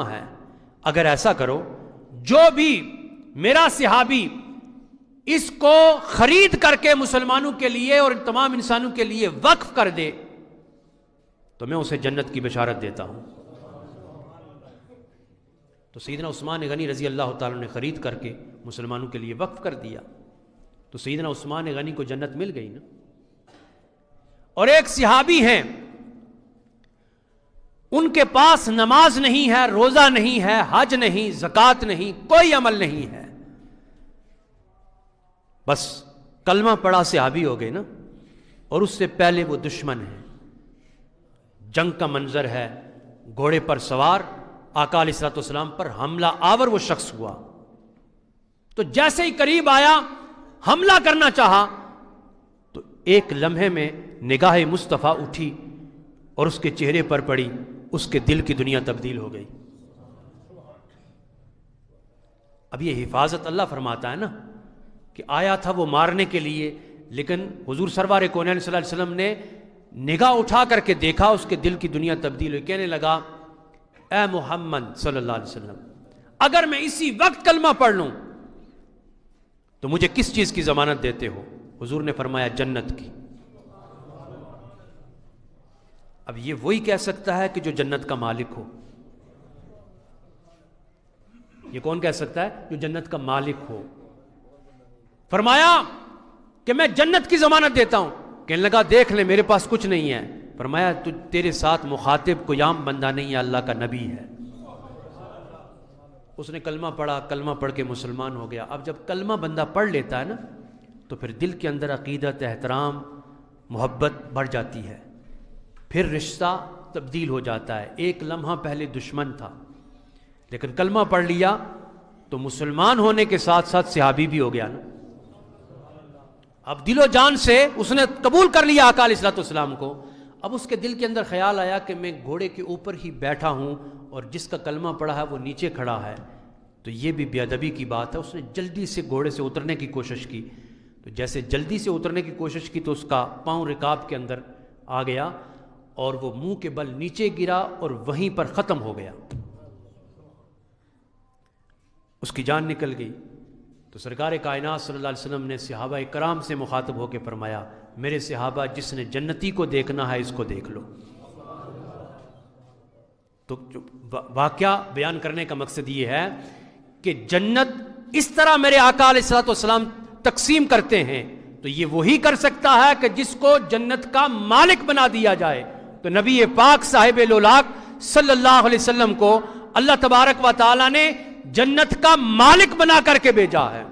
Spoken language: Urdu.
ہے اگر ایسا کرو جو بھی میرا صحابی اس کو خرید کر کے مسلمانوں کے لیے اور تمام انسانوں کے لیے وقف کر دے تو میں اسے جنت کی بشارت دیتا ہوں. تو سیدنا عثمان غنی رضی اللہ تعالیٰ نے خرید کر کے مسلمانوں کے لیے وقف کر دیا. تو سیدنا عثمان غنی کو جنت مل گئی نا. اور ایک صحابی ہیں ان کے پاس نماز نہیں ہے، روزہ نہیں ہے، حج نہیں، زکوٰۃ نہیں، کوئی عمل نہیں ہے، بس کلمہ پڑھا صحابی ہو گئے نا. اور اس سے پہلے وہ دشمن ہے، جنگ کا منظر ہے، گھوڑے پر سوار آقا علیہ الصلوۃ والسلام پر حملہ آور وہ شخص ہوا. تو جیسے ہی قریب آیا حملہ کرنا چاہا تو ایک لمحے میں نگاہ مصطفیٰ اٹھی اور اس کے چہرے پر پڑی، اس کے دل کی دنیا تبدیل ہو گئی. اب یہ حفاظت اللہ فرماتا ہے نا کہ آیا تھا وہ مارنے کے لیے، لیکن حضور سرور کونین صلی اللہ علیہ وسلم نے نگاہ اٹھا کر کے دیکھا، اس کے دل کی دنیا تبدیل ہوئی. کہنے لگا اے محمد صلی اللہ علیہ وسلم، اگر میں اسی وقت کلمہ پڑھ لوں تو مجھے کس چیز کی ضمانت دیتے ہو؟ حضور نے فرمایا جنت کی. اب یہ وہی کہہ سکتا ہے کہ جو جنت کا مالک ہو. یہ کون کہہ سکتا ہے؟ جو جنت کا مالک ہو. فرمایا کہ میں جنت کی ضمانت دیتا ہوں. کہنے لگا دیکھ لے میرے پاس کچھ نہیں ہے. فرمایا تیرے ساتھ مخاطب کوئی عام بندہ نہیں ہے، اللہ کا نبی ہے. اس نے کلمہ پڑھا، کلمہ پڑھ کے مسلمان ہو گیا. اب جب کلمہ بندہ پڑھ لیتا ہے نا تو پھر دل کے اندر عقیدت، احترام، محبت بڑھ جاتی ہے، پھر رشتہ تبدیل ہو جاتا ہے. ایک لمحہ پہلے دشمن تھا لیکن کلمہ پڑھ لیا تو مسلمان ہونے کے ساتھ ساتھ صحابی بھی ہو گیا نا. اب دل و جان سے اس نے قبول کر لیا آقا علیہ الصلوۃ والسلام کو. اب اس کے دل کے اندر خیال آیا کہ میں گھوڑے کے اوپر ہی بیٹھا ہوں اور جس کا کلمہ پڑھا ہے وہ نیچے کھڑا ہے، تو یہ بھی بے ادبی کی بات ہے. اس نے جلدی سے گھوڑے سے اترنے کی کوشش کی. تو جیسے جلدی سے اترنے کی کوشش کی تو اس کا پاؤں رکاب کے اندر آ گیا اور وہ منہ کے بل نیچے گرا اور وہیں پر ختم ہو گیا. اس کی جان نکل گئی. تو سرکار کائنات صلی اللہ علیہ وسلم نے صحابہ کرام سے مخاطب ہو کے فرمایا میرے صحابہ جس نے جنتی کو دیکھنا ہے اس کو دیکھ لو. تو واقعہ بیان کرنے کا مقصد یہ ہے کہ جنت اس طرح میرے آقا علیہ الصلوۃ والسلام تقسیم کرتے ہیں تو یہ وہی کر سکتا ہے کہ جس کو جنت کا مالک بنا دیا جائے. تو نبی پاک صاحب لولاک صلی اللہ علیہ وسلم کو اللہ تبارک و تعالی نے جنت کا مالک بنا کر کے بھیجا ہے.